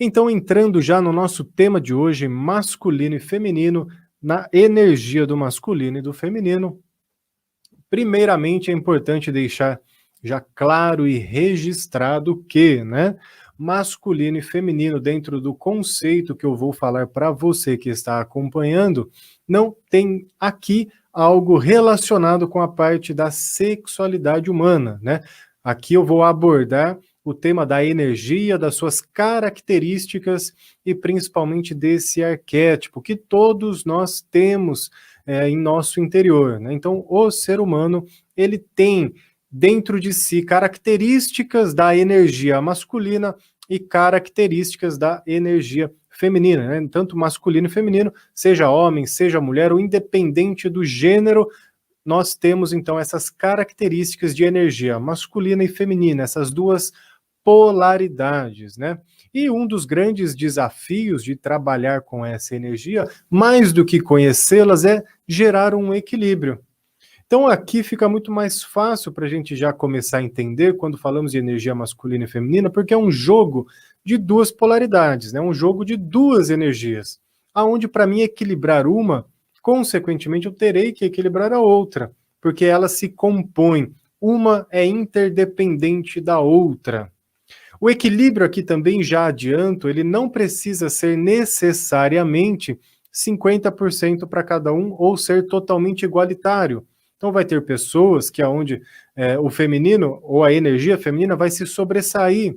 Então, entrando já no nosso tema de hoje, masculino e feminino, na energia do masculino e do feminino, primeiramente é importante deixar já claro e registrado que, né, masculino e feminino, dentro do conceito que eu vou falar para você que está acompanhando, não tem aqui algo relacionado com a parte da sexualidade humana, né? Aqui eu vou abordar o tema da energia, das suas características e principalmente desse arquétipo que todos nós temos em nosso interior, né? Então, o ser humano, ele tem dentro de si características da energia masculina e características da energia feminina, né? Tanto masculino e feminino, seja homem, seja mulher, ou independente do gênero, nós temos então essas características de energia masculina e feminina, essas duas polaridades, né? E um dos grandes desafios de trabalhar com essa energia, mais do que conhecê-las, é gerar um equilíbrio. Então aqui fica muito mais fácil para a gente já começar a entender quando falamos de energia masculina e feminina, porque é um jogo de duas polaridades, né? Um jogo de duas energias, aonde para mim equilibrar uma, consequentemente eu terei que equilibrar a outra, porque elas se compõem, uma é interdependente da outra. O equilíbrio aqui também, já adianto, ele não precisa ser necessariamente 50% para cada um ou ser totalmente igualitário. Então vai ter pessoas que aonde o feminino ou a energia feminina vai se sobressair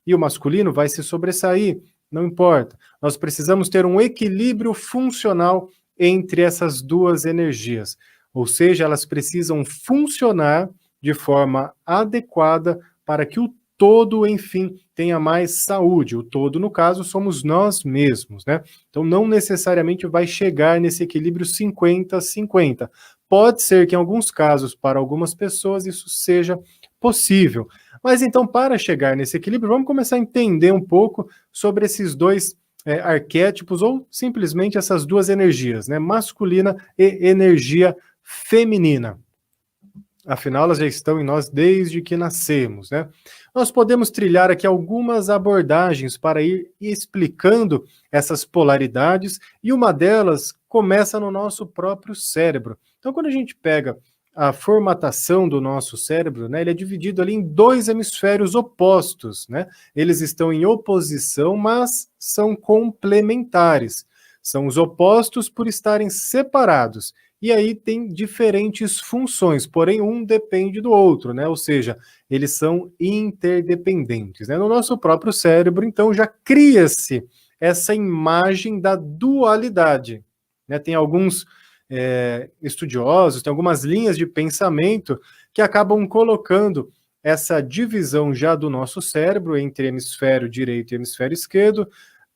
e o masculino vai se sobressair, não importa. Nós precisamos ter um equilíbrio funcional entre essas duas energias, ou seja, elas precisam funcionar de forma adequada para que o todo, enfim, tenha mais saúde. O todo, no caso, somos nós mesmos, né? Então, não necessariamente vai chegar nesse equilíbrio 50-50. Pode ser que, em alguns casos, para algumas pessoas, isso seja possível. Mas, então, para chegar nesse equilíbrio, vamos começar a entender um pouco sobre esses dois arquétipos, ou simplesmente essas duas energias, né? Masculina e energia feminina. Afinal, elas já estão em nós desde que nascemos, né? Nós podemos trilhar aqui algumas abordagens para ir explicando essas polaridades, e uma delas começa no nosso próprio cérebro. Então, quando a gente pega a formatação do nosso cérebro, né, ele é dividido ali em dois hemisférios opostos, né? Eles estão em oposição, mas são complementares. São os opostos por estarem separados. E aí tem diferentes funções, porém um depende do outro, né? Ou seja, eles são interdependentes, né? No nosso próprio cérebro, então, já cria-se essa imagem da dualidade, né? Tem alguns estudiosos, tem algumas linhas de pensamento que acabam colocando essa divisão já do nosso cérebro entre hemisfério direito e hemisfério esquerdo,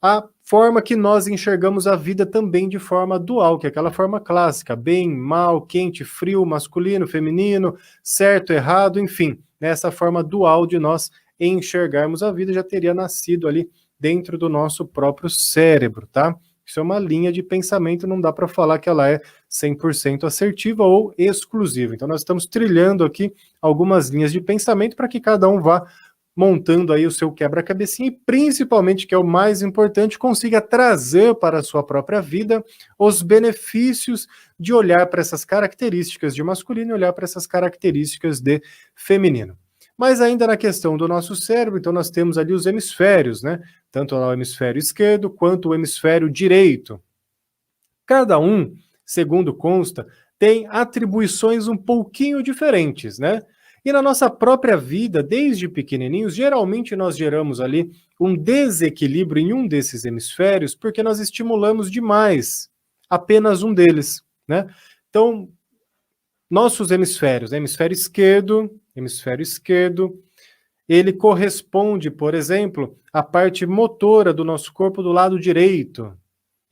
a forma que nós enxergamos a vida também de forma dual, que é aquela forma clássica, bem, mal, quente, frio, masculino, feminino, certo, errado, enfim, essa forma dual de nós enxergarmos a vida já teria nascido ali dentro do nosso próprio cérebro, tá? Isso é uma linha de pensamento, não dá para falar que ela é 100% assertiva ou exclusiva. Então nós estamos trilhando aqui algumas linhas de pensamento para que cada um vá montando aí o seu quebra-cabecinha e, principalmente, que é o mais importante, consiga trazer para a sua própria vida os benefícios de olhar para essas características de masculino e olhar para essas características de feminino. Mas ainda na questão do nosso cérebro, então nós temos ali os hemisférios, né? Tanto o hemisfério esquerdo quanto o hemisfério direito. Cada um, segundo consta, tem atribuições um pouquinho diferentes, né? E na nossa própria vida, desde pequenininhos, geralmente nós geramos ali um desequilíbrio em um desses hemisférios porque nós estimulamos demais apenas um deles, né? Então, nossos hemisférios, né? Hemisfério esquerdo, ele corresponde, por exemplo, à parte motora do nosso corpo do lado direito.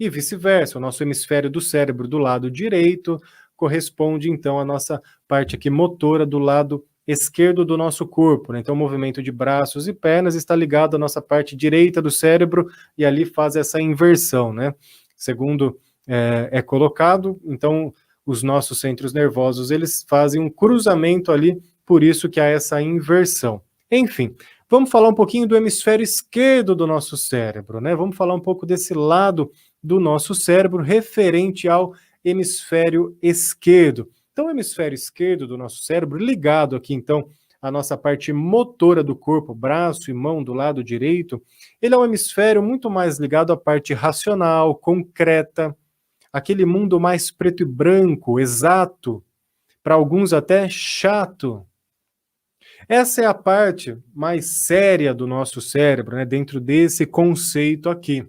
E vice-versa, o nosso hemisfério do cérebro do lado direito corresponde, então, à nossa parte aqui motora do lado esquerdo do nosso corpo, né? Então o movimento de braços e pernas está ligado à nossa parte direita do cérebro e ali faz essa inversão, né? Segundo é colocado, então os nossos centros nervosos, eles fazem um cruzamento ali, por isso que há essa inversão. Enfim, Vamos falar um pouquinho do hemisfério esquerdo do nosso cérebro, né? Vamos falar um pouco desse lado do nosso cérebro referente ao hemisfério esquerdo. Então, o hemisfério esquerdo do nosso cérebro, ligado aqui, então, à nossa parte motora do corpo, braço e mão do lado direito, ele é um hemisfério muito mais ligado à parte racional, concreta, aquele mundo mais preto e branco, exato, para alguns até chato. Essa é a parte mais séria do nosso cérebro, né, dentro desse conceito aqui.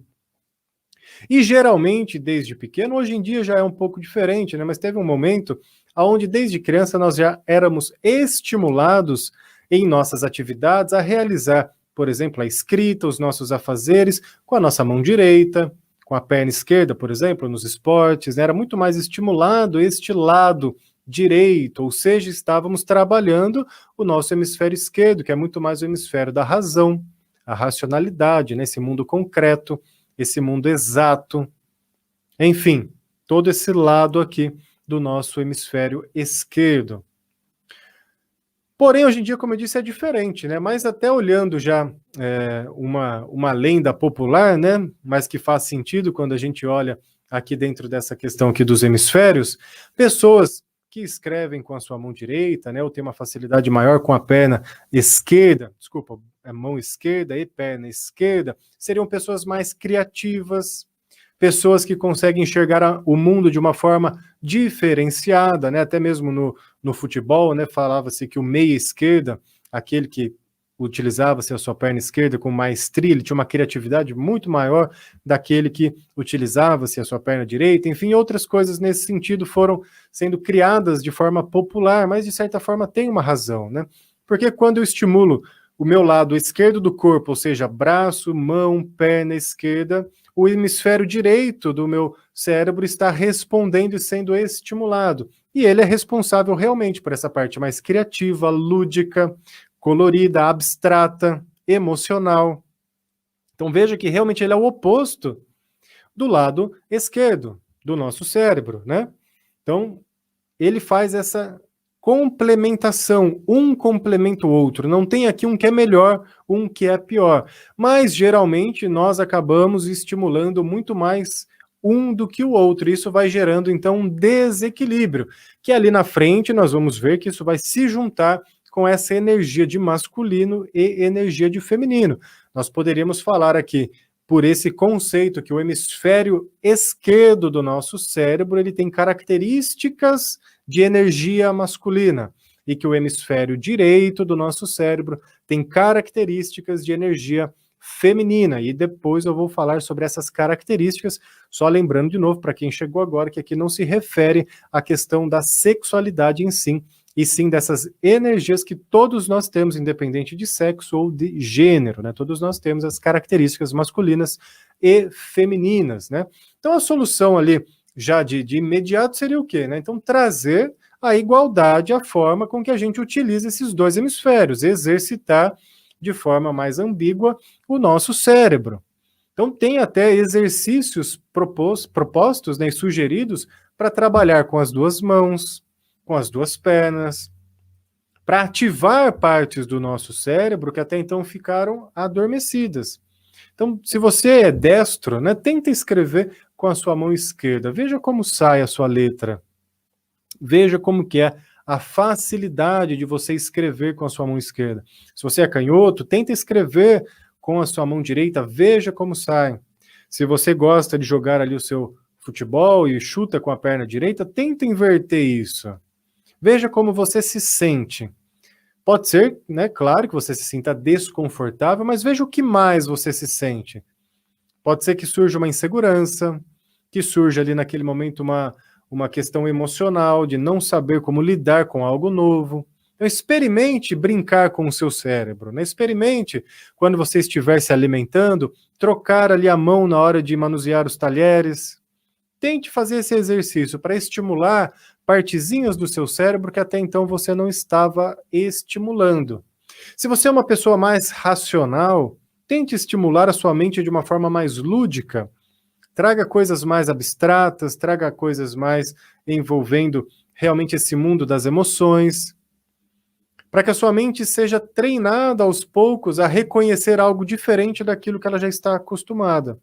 E geralmente, desde pequeno, hoje em dia já é um pouco diferente, né, mas teve um momento onde, desde criança, nós já éramos estimulados em nossas atividades a realizar, por exemplo, a escrita, os nossos afazeres, com a nossa mão direita, com a perna esquerda, por exemplo, nos esportes, né, era muito mais estimulado este lado direito, ou seja, estávamos trabalhando o nosso hemisfério esquerdo, que é muito mais o hemisfério da razão, a racionalidade, né, esse mundo concreto, esse mundo exato, enfim, todo esse lado aqui do nosso hemisfério esquerdo. Porém, hoje em dia, como eu disse, é diferente, né? Mas até olhando já uma lenda popular, né? Mas que faz sentido quando a gente olha aqui dentro dessa questão aqui dos hemisférios, pessoas que escrevem com a sua mão direita, né? Ou tem uma facilidade maior com a perna esquerda, desculpa, a mão esquerda e perna esquerda, seriam pessoas mais criativas, pessoas que conseguem enxergar o mundo de uma forma diferenciada, né? Até mesmo no futebol, né? Falava-se que o meia esquerda, aquele que utilizava-se a sua perna esquerda com maestria, ele tinha uma criatividade muito maior daquele que utilizava-se a sua perna direita, enfim, outras coisas nesse sentido foram sendo criadas de forma popular, mas de certa forma tem uma razão, né? Porque quando eu estimulo o meu lado esquerdo do corpo, ou seja, braço, mão, perna esquerda, o hemisfério direito do meu cérebro está respondendo e sendo estimulado. E ele é responsável realmente por essa parte mais criativa, lúdica, colorida, abstrata, emocional. Então veja que realmente ele é o oposto do lado esquerdo do nosso cérebro, né? Então ele faz essa complementação, um complementa o outro. Não tem aqui um que é melhor, um que é pior. Mas geralmente nós acabamos estimulando muito mais um do que o outro. Isso vai gerando então um desequilíbrio, que ali na frente nós vamos ver que isso vai se juntar com essa energia de masculino e energia de feminino. Nós poderíamos falar aqui por esse conceito que o hemisfério esquerdo do nosso cérebro ele tem características de energia masculina e que o hemisfério direito do nosso cérebro tem características de energia feminina. E depois eu vou falar sobre essas características, só lembrando de novo para quem chegou agora que aqui não se refere à questão da sexualidade em si, e sim dessas energias que todos nós temos, independente de sexo ou de gênero, né? Todos nós temos as características masculinas e femininas, né? Então a solução ali já de imediato seria o quê, né? Então trazer a igualdade, a forma com que a gente utiliza esses dois hemisférios, exercitar de forma mais ambígua o nosso cérebro. Então tem até exercícios propostos, né, e sugeridos para trabalhar com as duas mãos, com as duas pernas, para ativar partes do nosso cérebro que até então ficaram adormecidas. Então, se você é destro, né, tenta escrever com a sua mão esquerda. Veja como sai a sua letra. Veja como que é a facilidade de você escrever com a sua mão esquerda. Se você é canhoto, tenta escrever com a sua mão direita. Veja como sai. Se você gosta de jogar ali o seu futebol e chuta com a perna direita, tenta inverter isso. Veja como você se sente. Pode ser, né, claro que você se sinta desconfortável, mas veja o que mais você se sente. Pode ser que surja uma insegurança, que surja ali naquele momento uma questão emocional de não saber como lidar com algo novo. Então, experimente brincar com o seu cérebro, né? Experimente, quando você estiver se alimentando, trocar ali a mão na hora de manusear os talheres. Tente fazer esse exercício para estimular partezinhas do seu cérebro que até então você não estava estimulando. Se você é uma pessoa mais racional, tente estimular a sua mente de uma forma mais lúdica. Traga coisas mais abstratas, traga coisas mais envolvendo realmente esse mundo das emoções, para que a sua mente seja treinada aos poucos a reconhecer algo diferente daquilo que ela já está acostumada.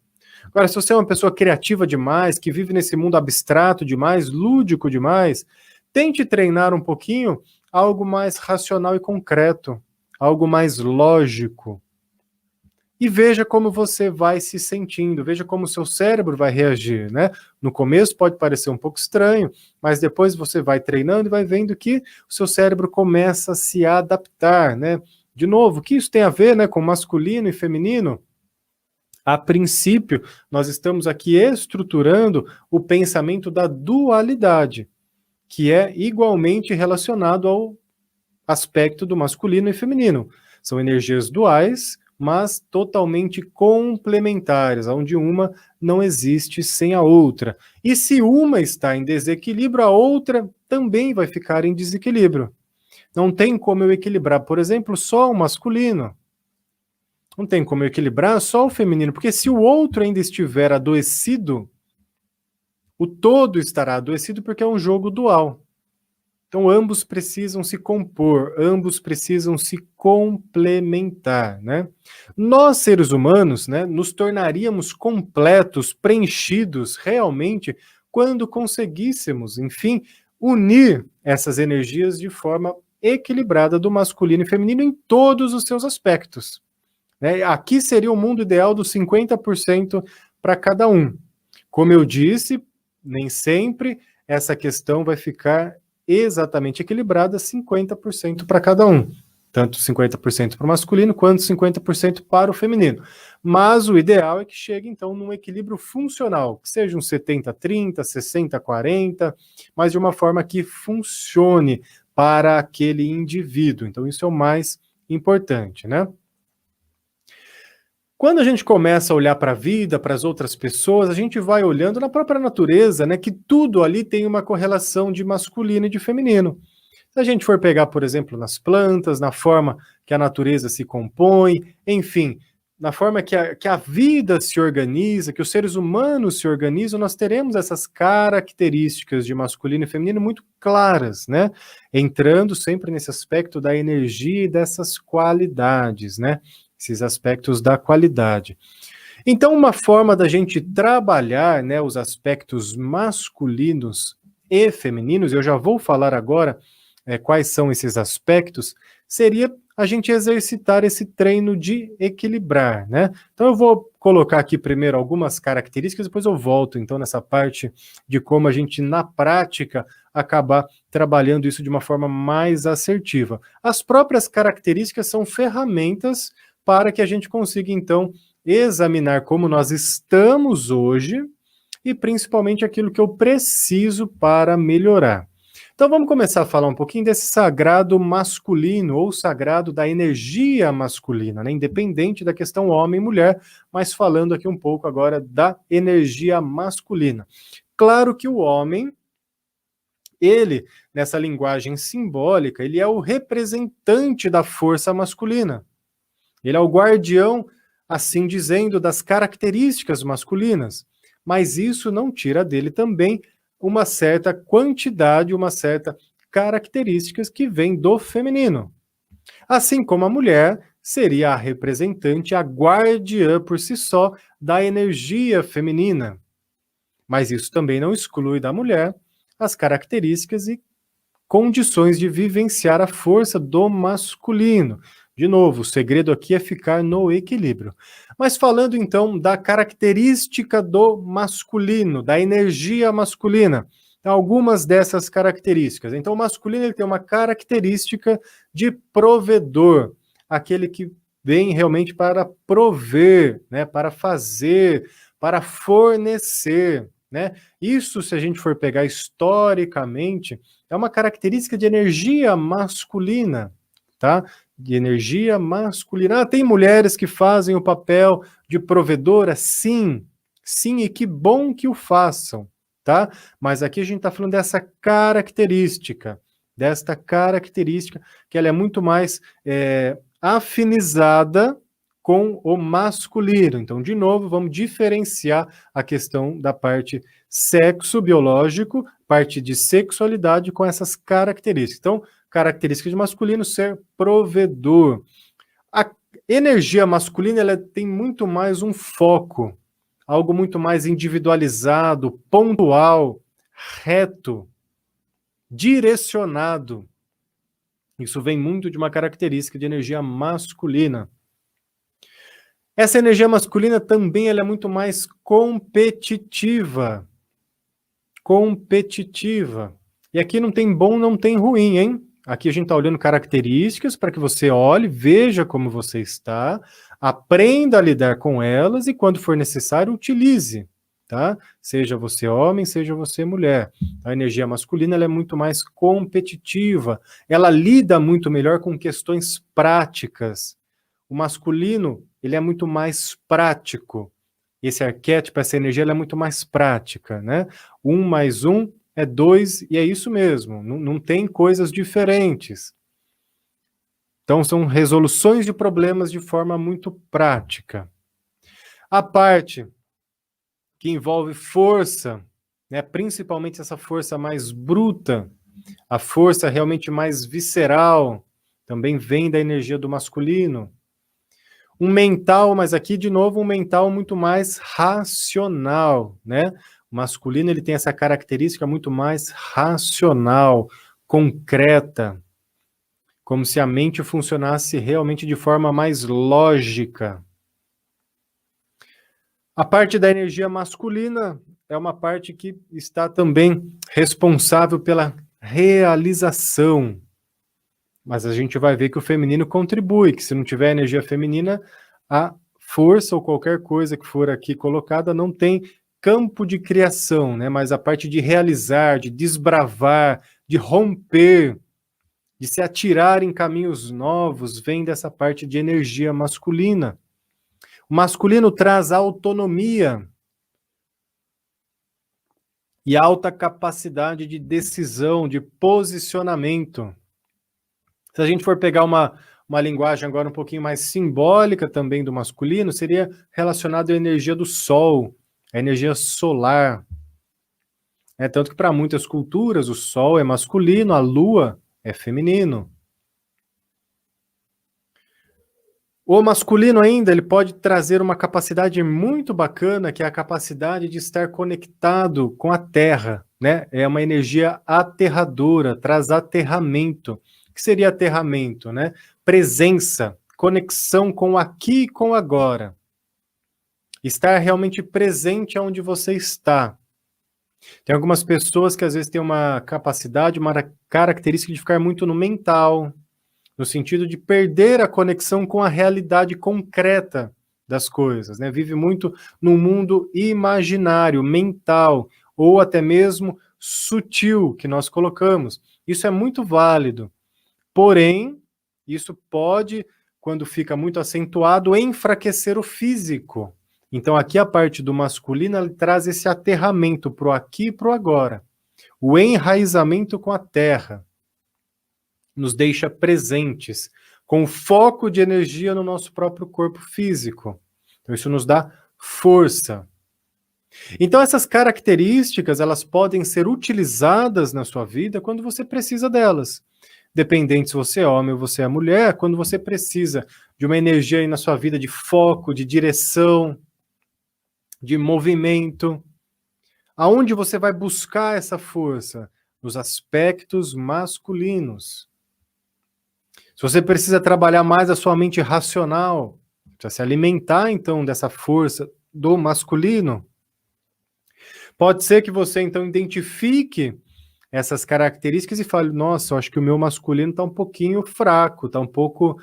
Agora, se você é uma pessoa criativa demais, que vive nesse mundo abstrato demais, lúdico demais, tente treinar um pouquinho algo mais racional e concreto, algo mais lógico. E veja como você vai se sentindo, veja como o seu cérebro vai reagir, né? No começo pode parecer um pouco estranho, mas depois você vai treinando e vai vendo que o seu cérebro começa a se adaptar, né? De novo, o que isso tem a ver, né, com masculino e feminino? A princípio, nós estamos aqui estruturando o pensamento da dualidade, que é igualmente relacionado ao aspecto do masculino e feminino. São energias duais, mas totalmente complementares, onde uma não existe sem a outra. E se uma está em desequilíbrio, a outra também vai ficar em desequilíbrio. Não tem como eu equilibrar, por exemplo, só o masculino. Não tem como eu equilibrar só o feminino, porque se o outro ainda estiver adoecido, o todo estará adoecido porque é um jogo dual. Então, ambos precisam se compor, ambos precisam se complementar, né? Nós, seres humanos, né, nos tornaríamos completos, preenchidos realmente, quando conseguíssemos, enfim, unir essas energias de forma equilibrada do masculino e feminino em todos os seus aspectos. Né? Aqui seria o mundo ideal dos 50% para cada um. Como eu disse, nem sempre essa questão vai ficar exatamente equilibrada, 50% para cada um. Tanto 50% para o masculino, quanto 50% para o feminino. Mas o ideal é que chegue, então, num equilíbrio funcional, que seja um 70-30, 60-40, mas de uma forma que funcione para aquele indivíduo. Então, isso é o mais importante, né? Quando a gente começa a olhar para a vida, para as outras pessoas, a gente vai olhando na própria natureza, né, que tudo ali tem uma correlação de masculino e de feminino. Se a gente for pegar, por exemplo, nas plantas, na forma que a natureza se compõe, enfim, na forma que a vida se organiza, que os seres humanos se organizam, nós teremos essas características de masculino e feminino muito claras, né? Entrando sempre nesse aspecto da energia e dessas qualidades, né? Esses aspectos da qualidade. Então, uma forma da gente trabalhar, né, os aspectos masculinos e femininos, eu já vou falar agora quais são esses aspectos, seria a gente exercitar esse treino de equilibrar, né? Então eu vou colocar aqui primeiro algumas características, depois eu volto então nessa parte de como a gente na prática acabar trabalhando isso de uma forma mais assertiva. As próprias características são ferramentas para que a gente consiga, então, examinar como nós estamos hoje e, principalmente, aquilo que eu preciso para melhorar. Então, vamos começar a falar um pouquinho desse sagrado masculino, ou sagrado da energia masculina, né? Independente da questão homem e mulher, mas falando aqui um pouco agora da energia masculina. Claro que o homem, ele, nessa linguagem simbólica, ele é o representante da força masculina. Ele é o guardião, assim dizendo, das características masculinas, mas isso não tira dele também uma certa quantidade, uma certa características que vem do feminino. Assim como a mulher seria a representante, a guardiã por si só da energia feminina. Mas isso também não exclui da mulher as características e condições de vivenciar a força do masculino. De novo, o segredo aqui é ficar no equilíbrio. Mas falando então da característica do masculino, da energia masculina, algumas dessas características. Então, o masculino ele tem uma característica de provedor, aquele que vem realmente para prover, né, para fazer, para fornecer, né? Isso, se a gente for pegar historicamente, é uma característica de energia masculina, tá? De energia masculina. Ah, tem mulheres que fazem o papel de provedora? Sim, sim, e que bom que o façam, tá? Mas aqui a gente está falando desta característica que ela é muito mais afinizada com o masculino. Então, de novo, vamos diferenciar a questão da parte sexo biológico, parte de sexualidade com essas características. Então, Característica de masculino, ser provedor. A energia masculina, ela tem muito mais um foco, algo muito mais individualizado, pontual, reto, direcionado. Isso vem muito de uma característica de energia masculina. Essa energia masculina também ela é muito mais competitiva. Competitiva. E aqui não tem bom, não tem ruim, hein? Aqui a gente está olhando características para que você olhe, veja como você está, aprenda a lidar com elas e, quando for necessário, utilize, tá? Seja você homem, seja você mulher. A energia masculina ela é muito mais competitiva, ela lida muito melhor com questões práticas. O masculino, ele é muito mais prático. Esse arquétipo, essa energia, ela é muito mais prática, né? 1 mais 1 é 2, e é isso mesmo, não tem coisas diferentes. Então, são resoluções de problemas de forma muito prática. A parte que envolve força, né, principalmente essa força mais bruta, a força realmente mais visceral, também vem da energia do masculino. Um mental, mas aqui, de novo, um mental muito mais racional, né? O masculino, ele tem essa característica muito mais racional, concreta, como se a mente funcionasse realmente de forma mais lógica. A parte da energia masculina é uma parte que está também responsável pela realização. Mas a gente vai ver que o feminino contribui, que se não tiver energia feminina, a força ou qualquer coisa que for aqui colocada não tem campo de criação, né? Mas a parte de realizar, de desbravar, de romper, de se atirar em caminhos novos, vem dessa parte de energia masculina. O masculino traz autonomia e alta capacidade de decisão, de posicionamento. Se a gente for pegar uma linguagem agora um pouquinho mais simbólica também do masculino, seria relacionado à energia do sol, a energia solar. Tanto que para muitas culturas o sol é masculino, a lua é feminino. O masculino ainda, ele pode trazer uma capacidade muito bacana, que é a capacidade de estar conectado com a terra, né? É uma energia aterradora, traz aterramento. O que seria aterramento, né? Presença, conexão com o aqui e com o agora. Estar realmente presente onde você está. Tem algumas pessoas que às vezes têm uma capacidade, uma característica de ficar muito no mental, no sentido de perder a conexão com a realidade concreta das coisas, né? Vive muito num mundo imaginário, mental, ou até mesmo sutil, que nós colocamos. Isso é muito válido. Porém, isso pode, quando fica muito acentuado, enfraquecer o físico. Então, aqui a parte do masculino, ele traz esse aterramento para o aqui e para o agora. O enraizamento com a terra. Nos deixa presentes, com foco de energia no nosso próprio corpo físico. Então, isso nos dá força. Então, essas características, elas podem ser utilizadas na sua vida quando você precisa delas. Dependente se você é homem ou você é mulher, quando você precisa de uma energia aí na sua vida de foco, de direção, de movimento. Aonde você vai buscar essa força? Nos aspectos masculinos. Se você precisa trabalhar mais a sua mente racional, precisa se alimentar, então, dessa força do masculino. Pode ser que você, então, identifique essas características e fale, nossa, eu acho que o meu masculino está um pouquinho fraco, está um pouco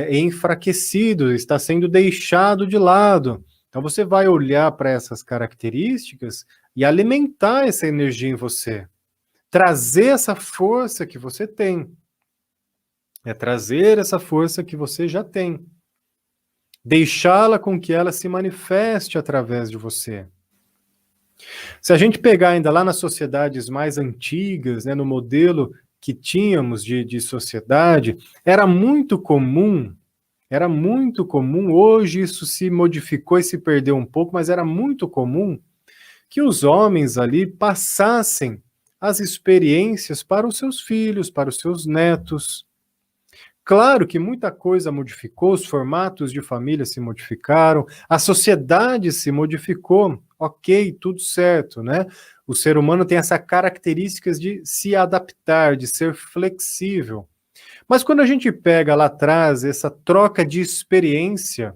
enfraquecido, está sendo deixado de lado. Então, você vai olhar para essas características e alimentar essa energia em você. Trazer essa força que você tem. É trazer essa força que você já tem. Deixá-la com que ela se manifeste através de você. Se a gente pegar ainda lá nas sociedades mais antigas, né, no modelo que tínhamos de sociedade, era muito comum, hoje isso se modificou e se perdeu um pouco, mas era muito comum que os homens ali passassem as experiências para os seus filhos, para os seus netos. Claro que muita coisa modificou, os formatos de família se modificaram, a sociedade se modificou, ok, tudo certo, né? O ser humano tem essa característica de se adaptar, de ser flexível. Mas quando a gente pega lá atrás essa troca de experiência,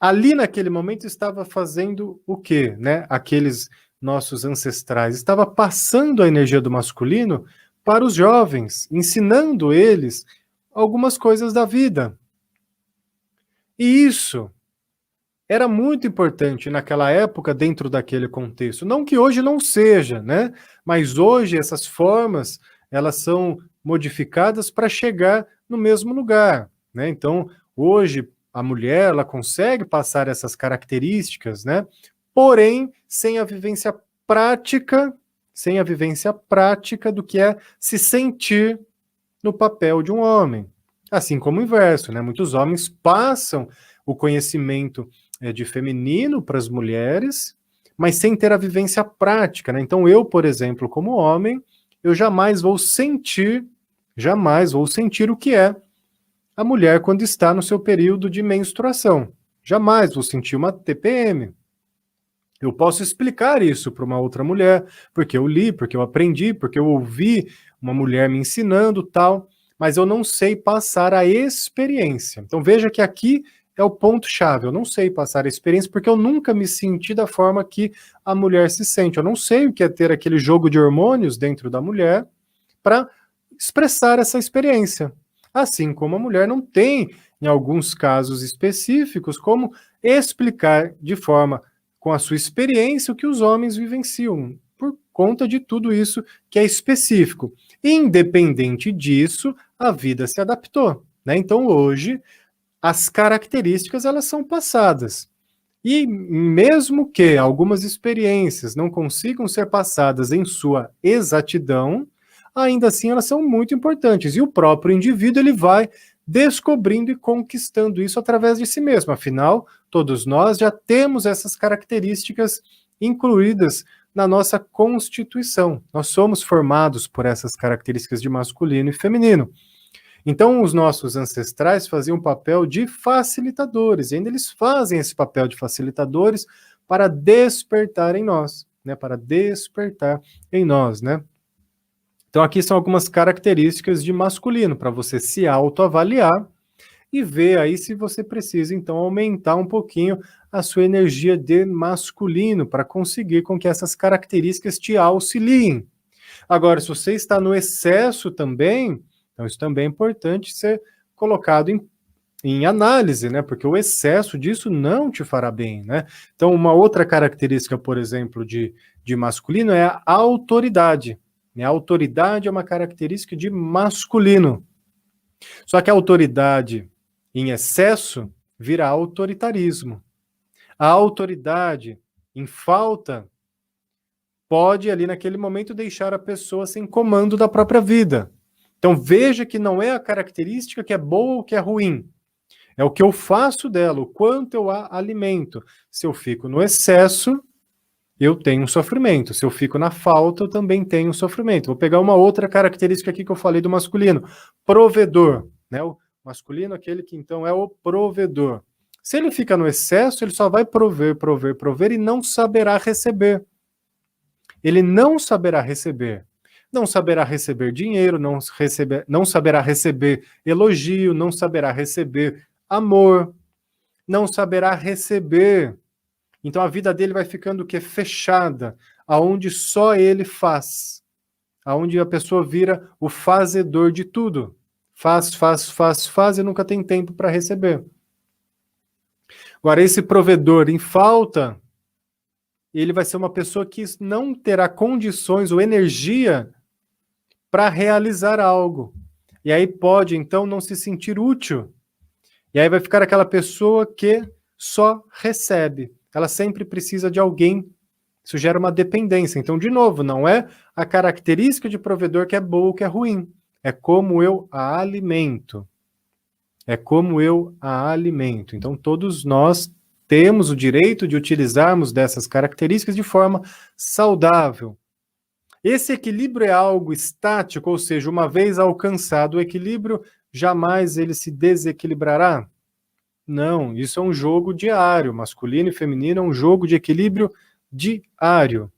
ali naquele momento estava fazendo o quê, né? Aqueles nossos ancestrais, estava passando a energia do masculino para os jovens, ensinando eles algumas coisas da vida. E isso era muito importante naquela época, dentro daquele contexto. Não que hoje não seja, né? Mas hoje essas formas, elas são modificadas para chegar no mesmo lugar, né? Então, hoje a mulher, ela consegue passar essas características, né? Porém, sem a vivência prática, do que é se sentir no papel de um homem. Assim como o inverso, né? Muitos homens passam o conhecimento de feminino para as mulheres, mas sem ter a vivência prática, né? Então eu, por exemplo, como homem, eu jamais vou sentir o que é a mulher quando está no seu período de menstruação. Jamais vou sentir uma TPM. Eu posso explicar isso para uma outra mulher, porque eu li, porque eu aprendi, porque eu ouvi uma mulher me ensinando, tal, mas eu não sei passar a experiência. Então veja que aqui é o ponto-chave. Eu não sei passar a experiência porque eu nunca me senti da forma que a mulher se sente. Eu não sei o que é ter aquele jogo de hormônios dentro da mulher para expressar essa experiência. Assim como a mulher não tem, em alguns casos específicos, como explicar de forma com a sua experiência o que os homens vivenciam, por conta de tudo isso que é específico. Independente disso, a vida se adaptou, né? Então hoje as características elas são passadas. E mesmo que algumas experiências não consigam ser passadas em sua exatidão, ainda assim elas são muito importantes. E o próprio indivíduo ele vai descobrindo e conquistando isso através de si mesmo. Afinal, todos nós já temos essas características incluídas na nossa constituição. Nós somos formados por essas características de masculino e feminino. Então, os nossos ancestrais faziam o papel de facilitadores, e ainda eles fazem esse papel de facilitadores para despertar em nós, né? Para despertar em nós, né? Então, aqui são algumas características de masculino, para você se autoavaliar e ver aí se você precisa, então, aumentar um pouquinho a sua energia de masculino, para conseguir com que essas características te auxiliem. Agora, se você está no excesso também, então isso também é importante ser colocado em análise, né? Porque o excesso disso não te fará bem, né? Então, uma outra característica, por exemplo, de masculino é a autoridade. A autoridade é uma característica de masculino. Só que a autoridade em excesso vira autoritarismo. A autoridade em falta pode ali naquele momento deixar a pessoa sem comando da própria vida. Então veja que não é a característica que é boa ou que é ruim. É o que eu faço dela, o quanto eu a alimento. Se eu fico no excesso, eu tenho um sofrimento. Se eu fico na falta, eu também tenho um sofrimento. Vou pegar uma outra característica aqui que eu falei do masculino. Provedor, né? O masculino, aquele que então é o provedor. Se ele fica no excesso, ele só vai prover e não saberá receber. Ele não saberá receber. Não saberá receber dinheiro, não saberá receber elogio, não saberá receber amor, não saberá receber. Então a vida dele vai ficando o quê? Fechada, aonde só ele faz, aonde a pessoa vira o fazedor de tudo. Faz e nunca tem tempo para receber. Agora, esse provedor em falta, ele vai ser uma pessoa que não terá condições ou energia para realizar algo. E aí pode, então, não se sentir útil. E aí vai ficar aquela pessoa que só recebe. Ela sempre precisa de alguém. Isso gera uma dependência. Então, de novo, não é a característica de provedor que é boa ou que é ruim. É como eu a alimento. É como eu a alimento. Então, todos nós temos o direito de utilizarmos dessas características de forma saudável. Esse equilíbrio é algo estático, ou seja, uma vez alcançado o equilíbrio, jamais ele se desequilibrará? Não, isso é um jogo diário. Masculino e feminino é um jogo de equilíbrio diário.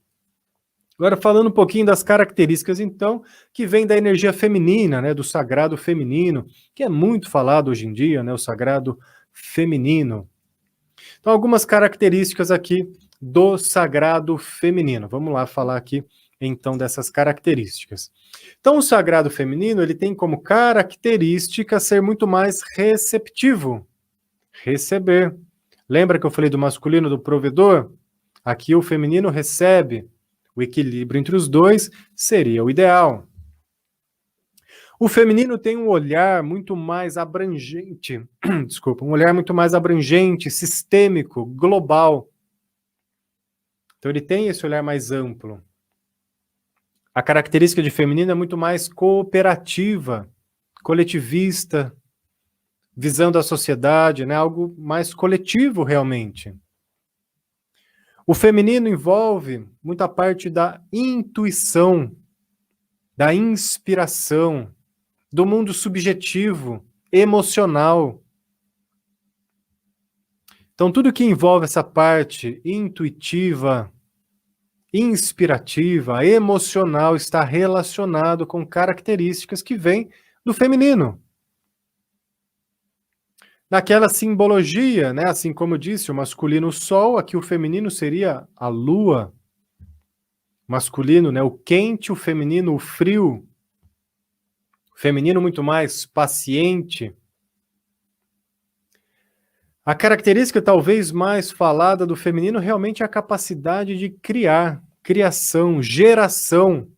Agora, falando um pouquinho das características, então, que vem da energia feminina, né, do sagrado feminino, que é muito falado hoje em dia, né, o sagrado feminino. Então, algumas características aqui do sagrado feminino. Vamos lá falar aqui, então, dessas características. Então, o sagrado feminino, ele tem como característica ser muito mais receptivo, receber. Lembra que eu falei do masculino, do provedor? Aqui o feminino recebe. O equilíbrio entre os dois seria o ideal. O feminino tem um olhar muito mais abrangente, desculpa, um olhar muito mais abrangente, sistêmico, global. Então ele tem esse olhar mais amplo. A característica de feminino é muito mais cooperativa, coletivista, visão da sociedade, né? Algo mais coletivo realmente. O feminino envolve muita parte da intuição, da inspiração, do mundo subjetivo, emocional. Então, tudo que envolve essa parte intuitiva, inspirativa, emocional, está relacionado com características que vêm do feminino. Naquela simbologia, né, assim como eu disse, o masculino o sol, aqui o feminino seria a lua. Masculino, né, o quente, o feminino o frio. O feminino muito mais paciente. A característica talvez mais falada do feminino realmente é a capacidade de criar, criação, geração,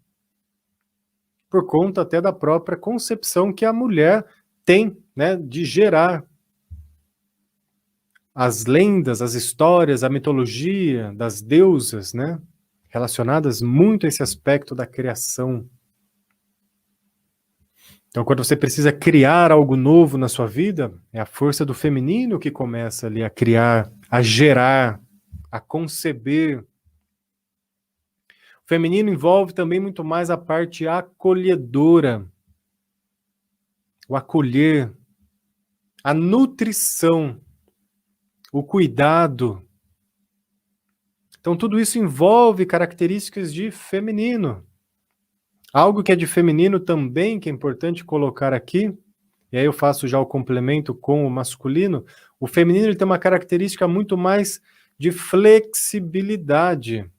por conta até da própria concepção que a mulher tem, né, de gerar. As lendas, as histórias, a mitologia das deusas, né, relacionadas muito a esse aspecto da criação. Então, quando você precisa criar algo novo na sua vida, é a força do feminino que começa ali a criar, a gerar, a conceber. O feminino envolve também muito mais a parte acolhedora, o acolher, a nutrição, o cuidado. Então, tudo isso envolve características de feminino. Algo que é de feminino também, que é importante colocar aqui, e aí eu faço já o complemento com o masculino, o feminino ele tem uma característica muito mais de flexibilidade.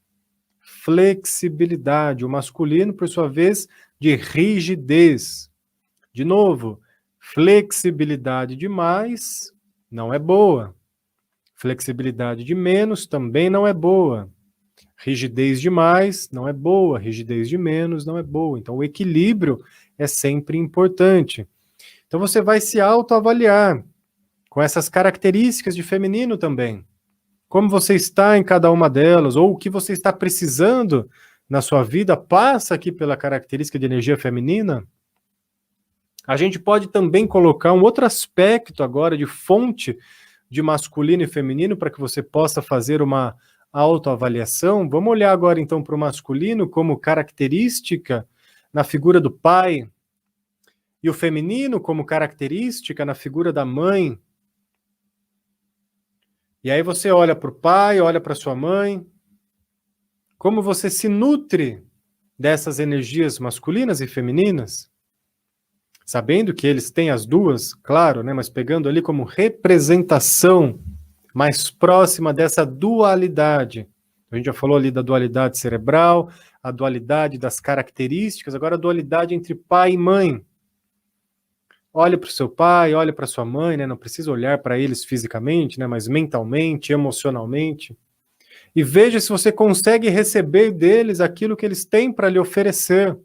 Flexibilidade. O masculino, por sua vez, de rigidez. De novo, flexibilidade demais não é boa. Flexibilidade de menos também não é boa. Rigidez demais não é boa, rigidez de menos não é boa. Então, o equilíbrio é sempre importante. Então, você vai se autoavaliar com essas características de feminino também. Como você está em cada uma delas, ou o que você está precisando na sua vida, passa aqui pela característica de energia feminina. A gente pode também colocar um outro aspecto agora de fonte de masculino e feminino para que você possa fazer uma autoavaliação. Vamos olhar agora então para o masculino como característica na figura do pai e o feminino como característica na figura da mãe. E aí você olha para o pai, olha para sua mãe, como você se nutre dessas energias masculinas e femininas, sabendo que eles têm as duas, claro, né, mas pegando ali como representação mais próxima dessa dualidade. A gente já falou ali da dualidade cerebral, a dualidade das características, agora a dualidade entre pai e mãe. Olhe para o seu pai, olhe para sua mãe, né? Não precisa olhar para eles fisicamente, né? Mas mentalmente, emocionalmente. E veja se você consegue receber deles aquilo que eles têm para lhe oferecer.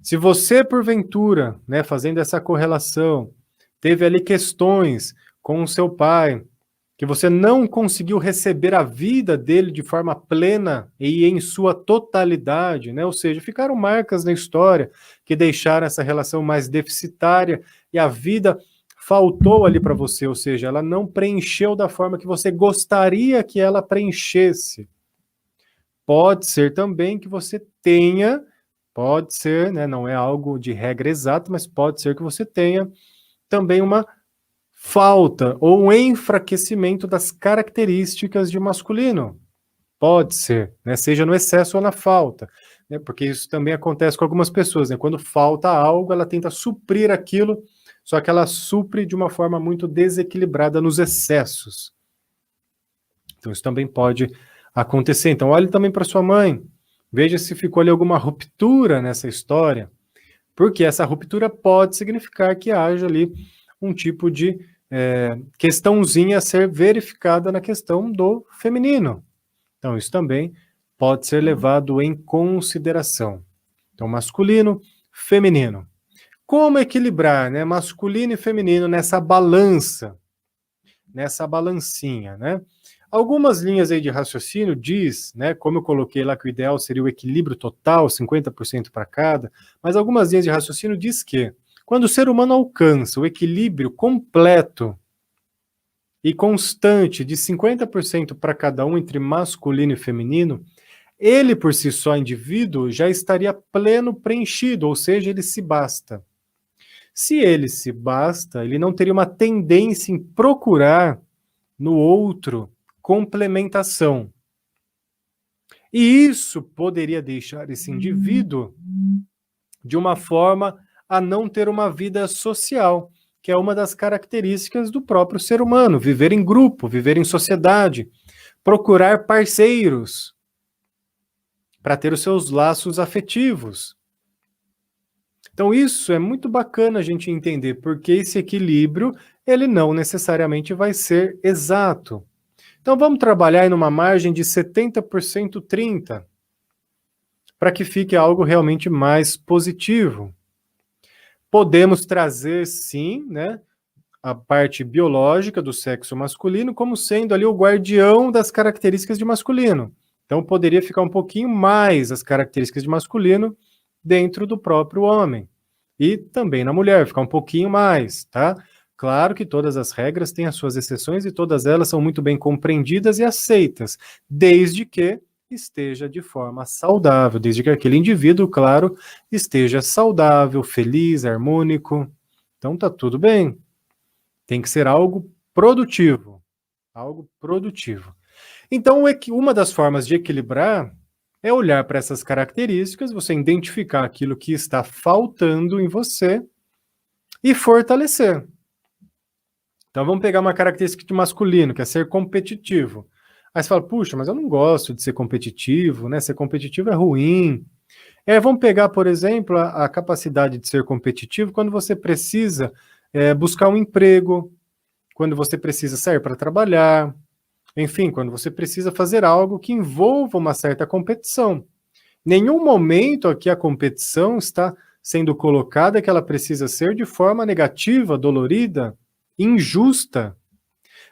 Se você, porventura, né, fazendo essa correlação, teve ali questões com o seu pai, que você não conseguiu receber a vida dele de forma plena e em sua totalidade, né? Ou seja, ficaram marcas na história que deixaram essa relação mais deficitária e a vida faltou ali para você, ou seja, ela não preencheu da forma que você gostaria que ela preenchesse. pode ser também que você tenha, pode ser, né, não é algo de regra exata, mas pode ser que você tenha também uma falta ou um enfraquecimento das características de masculino. Pode ser, né, seja no excesso ou na falta, né, porque isso também acontece com algumas pessoas, né, quando falta algo, ela tenta suprir aquilo, só que ela supre de uma forma muito desequilibrada nos excessos. Então isso também pode acontecer. Então olhe também para sua mãe, veja se ficou ali alguma ruptura nessa história, porque essa ruptura pode significar que haja ali um tipo de questãozinha a ser verificada na questão do feminino. Então isso também pode ser levado em consideração. Então masculino, feminino. Como equilibrar, né, masculino e feminino nessa balança, nessa balancinha, né? Algumas linhas aí de raciocínio diz, né, como eu coloquei lá que o ideal seria o equilíbrio total, 50% para cada, mas algumas linhas de raciocínio diz que quando o ser humano alcança o equilíbrio completo e constante de 50% para cada um entre masculino e feminino, ele por si só, indivíduo, já estaria pleno, preenchido, ou seja, ele se basta. Se ele se basta, ele não teria uma tendência em procurar no outro complementação. E isso poderia deixar esse indivíduo de uma forma a não ter uma vida social, que é uma das características do próprio ser humano, viver em grupo, viver em sociedade, procurar parceiros para ter os seus laços afetivos. Então isso é muito bacana a gente entender, porque esse equilíbrio, ele não necessariamente vai ser exato. Então vamos trabalhar em uma margem de 70% 30%, para que fique algo realmente mais positivo. Podemos trazer, sim, né, a parte biológica do sexo masculino como sendo ali o guardião das características de masculino. Então poderia ficar um pouquinho mais as características de masculino dentro do próprio homem. E também na mulher, ficar um pouquinho mais, tá? Claro que todas as regras têm as suas exceções e todas elas são muito bem compreendidas e aceitas, desde que esteja de forma saudável, desde que aquele indivíduo, claro, esteja saudável, feliz, harmônico. Então tá tudo bem. Tem que ser algo produtivo. Algo produtivo. Então, uma das formas de equilibrar é olhar para essas características, você identificar aquilo que está faltando em você e fortalecer. Então vamos pegar uma característica de masculino, que é ser competitivo. Aí você fala, puxa, mas eu não gosto de ser competitivo, né? Ser competitivo é ruim. Vamos pegar, por exemplo, a capacidade de ser competitivo quando você precisa buscar um emprego, quando você precisa sair para trabalhar, enfim, quando você precisa fazer algo que envolva uma certa competição. Nenhum momento aqui a competição está sendo colocada que ela precisa ser de forma negativa, dolorida, injusta.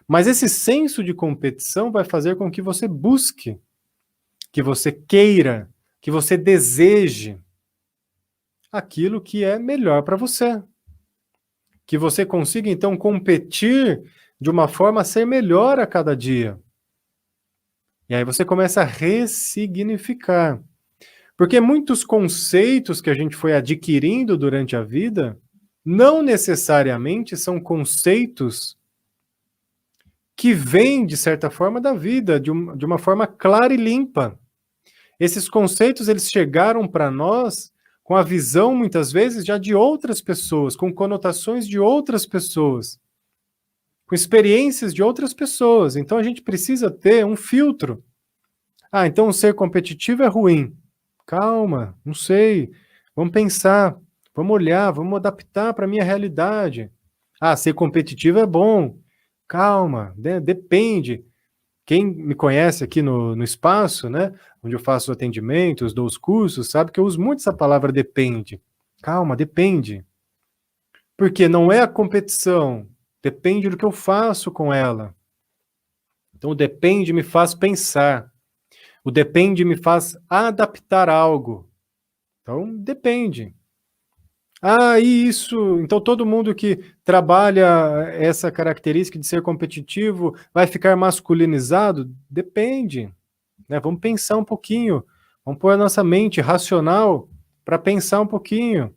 Mas esse senso de competição vai fazer com que você busque, que você queira, que você deseje aquilo que é melhor para você. Que você consiga, então, competir de uma forma a ser melhor a cada dia. E aí você começa a ressignificar. Porque muitos conceitos que a gente foi adquirindo durante a vida não necessariamente são conceitos que vêm, de certa forma, da vida, de uma forma clara e limpa. Esses conceitos, eles chegaram para nós com a visão, muitas vezes, já de outras pessoas, com conotações de outras pessoas, com experiências de outras pessoas. Então, a gente precisa ter um filtro. Então ser competitivo é ruim. Calma, não sei. Vamos pensar, vamos olhar, vamos adaptar para a minha realidade. Ser competitivo é bom. Calma, depende. Quem me conhece aqui no espaço, né, onde eu faço atendimentos, dou os cursos, sabe que eu uso muito essa palavra depende. Calma, depende. Porque não é a competição, depende do que eu faço com ela. Então o depende me faz pensar. O depende me faz adaptar algo. Então, depende. E isso, então todo mundo que trabalha essa característica de ser competitivo vai ficar masculinizado? Depende. né? Vamos pensar um pouquinho, vamos pôr a nossa mente racional para pensar um pouquinho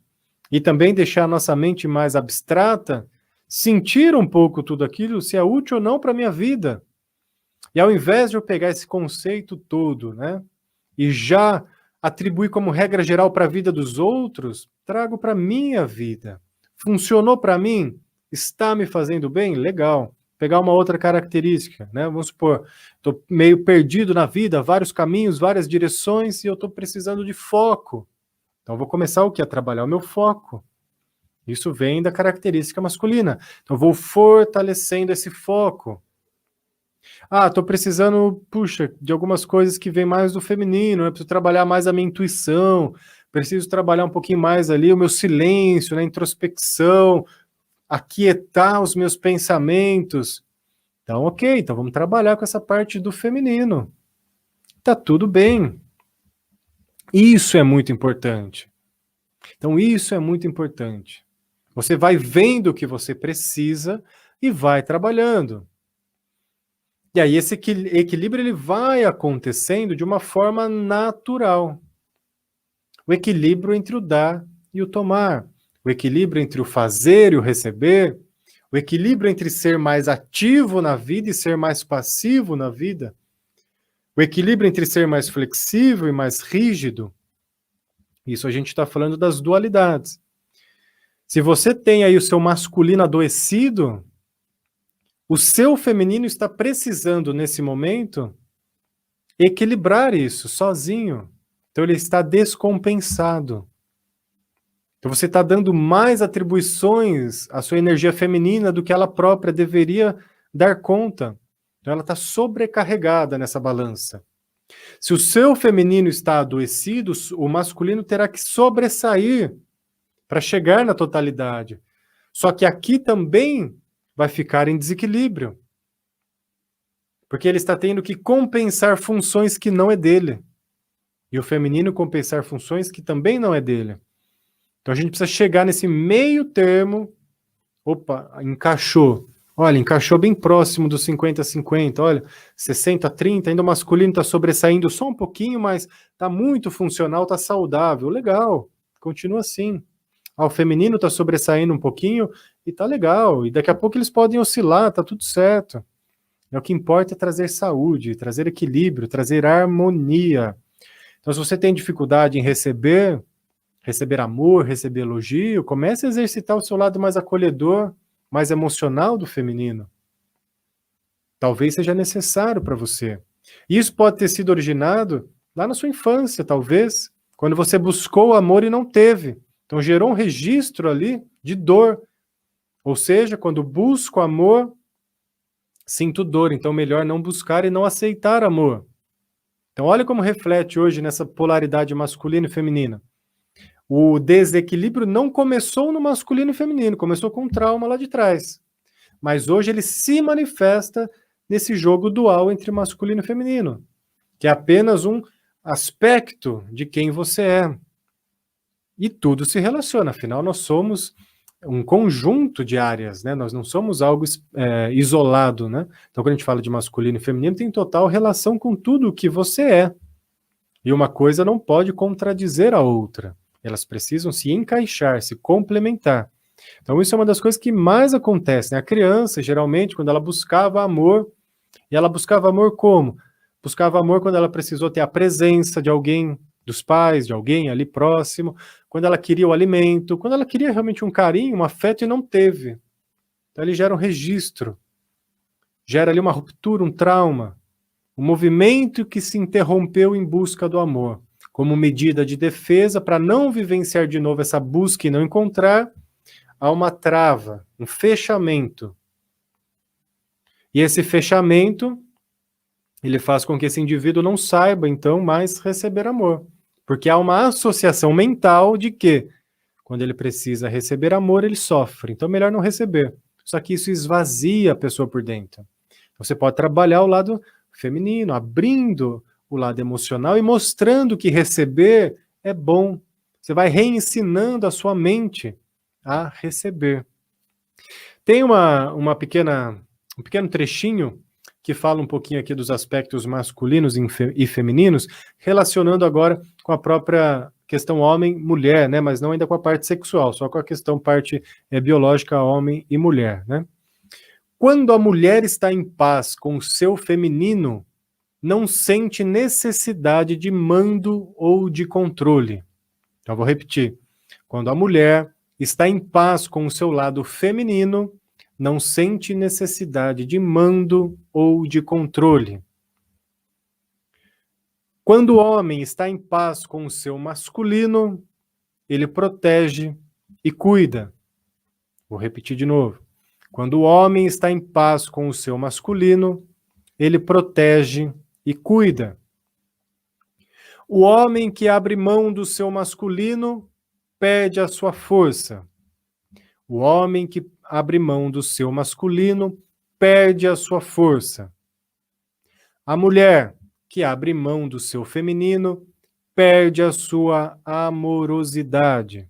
e também deixar a nossa mente mais abstrata, sentir um pouco tudo aquilo, se é útil ou não para a minha vida. E ao invés de eu pegar esse conceito todo, né, e já atribuir como regra geral para a vida dos outros, trago para a minha vida. Funcionou para mim? Está me fazendo bem? Legal. Pegar uma outra característica, né? Vamos supor, estou meio perdido na vida, vários caminhos, várias direções, e eu estou precisando de foco. Então, eu vou começar o quê? A trabalhar o meu foco. Isso vem da característica masculina. Então, eu vou fortalecendo esse foco. Ah, estou precisando, puxa, de algumas coisas que vêm mais do feminino, né? Preciso trabalhar mais a minha intuição, preciso trabalhar um pouquinho mais ali o meu silêncio, né? Introspecção, aquietar os meus pensamentos. Então, ok, então vamos trabalhar com essa parte do feminino. Tá tudo bem. Isso é muito importante. Então, isso é muito importante. Você vai vendo o que você precisa e vai trabalhando. E aí esse equilíbrio ele vai acontecendo de uma forma natural. O equilíbrio entre o dar e o tomar. O equilíbrio entre o fazer e o receber. O equilíbrio entre ser mais ativo na vida e ser mais passivo na vida. O equilíbrio entre ser mais flexível e mais rígido. Isso a gente está falando das dualidades. Se você tem aí o seu masculino adoecido, o seu feminino está precisando, nesse momento, equilibrar isso sozinho. Então ele está descompensado. Então você está dando mais atribuições à sua energia feminina do que ela própria deveria dar conta. Então ela está sobrecarregada nessa balança. Se o seu feminino está adoecido, o masculino terá que sobressair para chegar na totalidade. Só que aqui também vai ficar em desequilíbrio. Porque ele está tendo que compensar funções que não é dele. E o feminino compensar funções que também não é dele. Então a gente precisa chegar nesse meio termo. Opa, encaixou. Olha, encaixou bem próximo dos 50-50. Olha, 60-30, ainda o masculino está sobressaindo só um pouquinho, mas está muito funcional, está saudável. Legal, continua assim. Ah, o feminino está sobressaindo um pouquinho e está legal. E daqui a pouco eles podem oscilar, está tudo certo. O que importa é trazer saúde, trazer equilíbrio, trazer harmonia. Então, se você tem dificuldade em receber amor, receber elogio, comece a exercitar o seu lado mais acolhedor, mais emocional do feminino. Talvez seja necessário para você. Isso pode ter sido originado lá na sua infância, talvez, quando você buscou o amor e não teve. Então gerou um registro ali de dor. Ou seja, quando busco amor, sinto dor. Então melhor não buscar e não aceitar amor. Então olha como reflete hoje nessa polaridade masculina e feminina. O desequilíbrio não começou no masculino e feminino, começou com um trauma lá de trás. Mas hoje ele se manifesta nesse jogo dual entre masculino e feminino, que é apenas um aspecto de quem você é. E tudo se relaciona, afinal nós somos um conjunto de áreas, né? Nós não somos algo isolado, né? Então quando a gente fala de masculino e feminino, tem total relação com tudo o que você é. E uma coisa não pode contradizer a outra. Elas precisam se encaixar, se complementar. Então isso é uma das coisas que mais acontece, né? A criança, geralmente, quando ela buscava amor, e ela buscava amor como? Buscava amor quando ela precisou ter a presença de alguém, dos pais, de alguém ali próximo, quando ela queria o alimento, quando ela queria realmente um carinho, um afeto e não teve. Então ele gera um registro, gera ali uma ruptura, um trauma, um movimento que se interrompeu em busca do amor, como medida de defesa para não vivenciar de novo essa busca e não encontrar, há uma trava, um fechamento. E esse fechamento, ele faz com que esse indivíduo não saiba, então, mais receber amor. Porque há uma associação mental de que, quando ele precisa receber amor, ele sofre. Então, é melhor não receber. Só que isso esvazia a pessoa por dentro. Você pode trabalhar o lado feminino, abrindo o lado emocional e mostrando que receber é bom. Você vai reensinando a sua mente a receber. Tem um pequeno trechinho que fala um pouquinho aqui dos aspectos masculinos e femininos, relacionando agora com a própria questão homem-mulher, né? Mas não ainda com a parte sexual, só com a questão parte biológica homem e mulher, né? Quando a mulher está em paz com o seu feminino, não sente necessidade de mando ou de controle. Então, vou repetir. Quando a mulher está em paz com o seu lado feminino, não sente necessidade de mando ou de controle. Quando o homem está em paz com o seu masculino, ele protege e cuida. Vou repetir de novo. Quando o homem está em paz com o seu masculino, ele protege e cuida. O homem que abre mão do seu masculino perde a sua força. O homem que abre mão do seu masculino perde a sua força. A mulher que abre mão do seu feminino perde a sua amorosidade.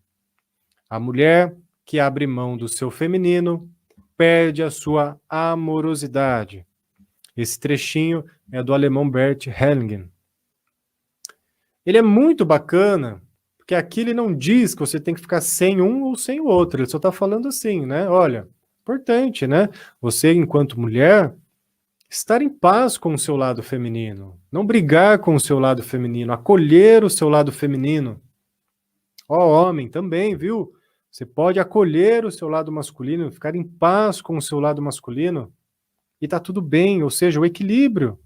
A mulher que abre mão do seu feminino perde a sua amorosidade. Esse trechinho é do alemão Bert Hellinger. Ele é muito bacana, porque aqui ele não diz que você tem que ficar sem um ou sem o outro, ele só está falando assim, né? Olha, importante, né? Você, enquanto mulher, estar em paz com o seu lado feminino, não brigar com o seu lado feminino, acolher o seu lado feminino. Ó, homem, também, viu? Você pode acolher o seu lado masculino, ficar em paz com o seu lado masculino, e tá tudo bem, ou seja, o equilíbrio,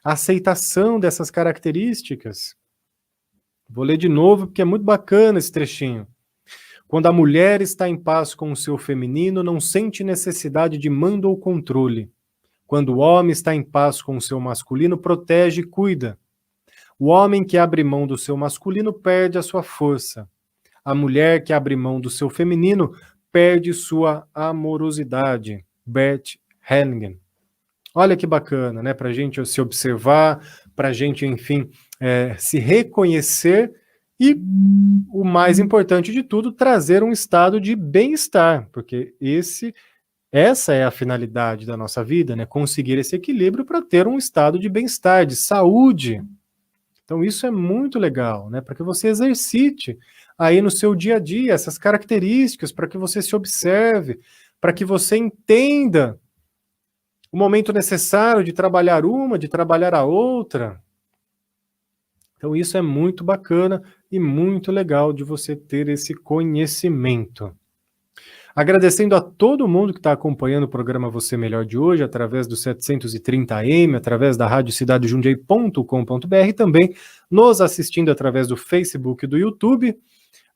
a aceitação dessas características. Vou ler de novo, porque é muito bacana esse trechinho. Quando a mulher está em paz com o seu feminino, não sente necessidade de mando ou controle. Quando o homem está em paz com o seu masculino, protege e cuida. O homem que abre mão do seu masculino perde a sua força. A mulher que abre mão do seu feminino perde sua amorosidade. Bert Hellinger. Olha que bacana, né? Para a gente se observar, para a gente, enfim, se reconhecer e, o mais importante de tudo, trazer um estado de bem-estar, porque essa é a finalidade da nossa vida, né? Conseguir esse equilíbrio para ter um estado de bem-estar, de saúde. Então isso é muito legal, né? Para que você exercite aí no seu dia a dia essas características, para que você se observe, para que você entenda o momento necessário de trabalhar uma, de trabalhar a outra. Então isso é muito bacana e muito legal de você ter esse conhecimento. Agradecendo a todo mundo que está acompanhando o programa Você Melhor de hoje, através do 730 AM, através da rádio cidadejundiaí.com.br e também nos assistindo através do Facebook e do YouTube.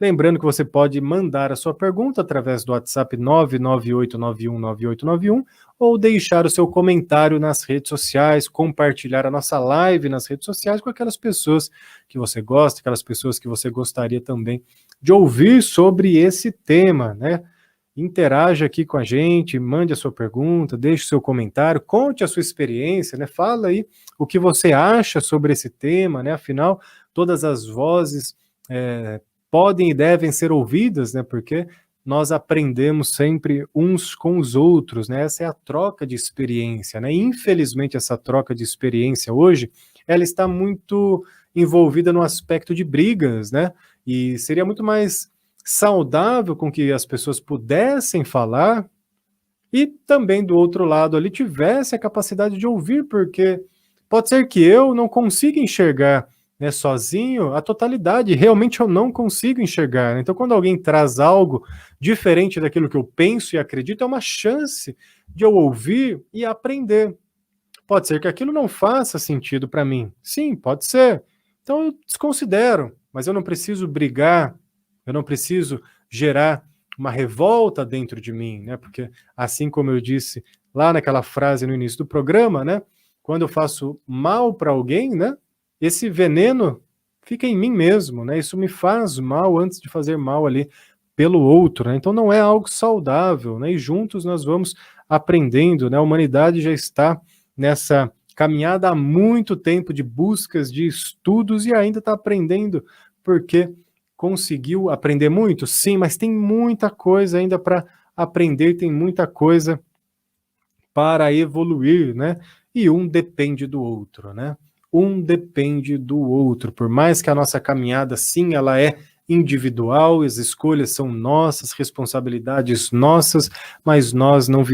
Lembrando que você pode mandar a sua pergunta através do WhatsApp 998919891 ou deixar o seu comentário nas redes sociais, compartilhar a nossa live nas redes sociais com aquelas pessoas que você gosta, aquelas pessoas que você gostaria também de ouvir sobre esse tema, né? Interaja aqui com a gente, mande a sua pergunta, deixe o seu comentário, conte a sua experiência, né? Fala aí o que você acha sobre esse tema, né? Afinal, todas as vozes podem e devem ser ouvidas, né? Porque nós aprendemos sempre uns com os outros, né? Essa é a troca de experiência, né? Infelizmente, essa troca de experiência hoje, ela está muito envolvida no aspecto de brigas, né? E seria muito mais saudável com que as pessoas pudessem falar e também do outro lado ali tivesse a capacidade de ouvir, porque pode ser que eu não consiga enxergar, né, sozinho a totalidade, realmente eu não consigo enxergar. Então quando alguém traz algo diferente daquilo que eu penso e acredito, é uma chance de eu ouvir e aprender. Pode ser que aquilo não faça sentido para mim. Sim, pode ser. Então eu desconsidero, mas eu não preciso brigar, eu não preciso gerar uma revolta dentro de mim, né? Porque assim como eu disse lá naquela frase no início do programa, né? Quando eu faço mal para alguém, né? Esse veneno fica em mim mesmo, né? Isso me faz mal antes de fazer mal ali pelo outro, né? Então não é algo saudável, né? E juntos nós vamos aprendendo, né? A humanidade já está nessa caminhada há muito tempo de buscas, de estudos e ainda está aprendendo, porque conseguiu aprender muito? Sim, mas tem muita coisa ainda para aprender, tem muita coisa para evoluir, né? e um depende do outro, né? Um depende do outro, por mais que a nossa caminhada, sim, ela é individual, as escolhas são nossas, responsabilidades nossas, mas nós não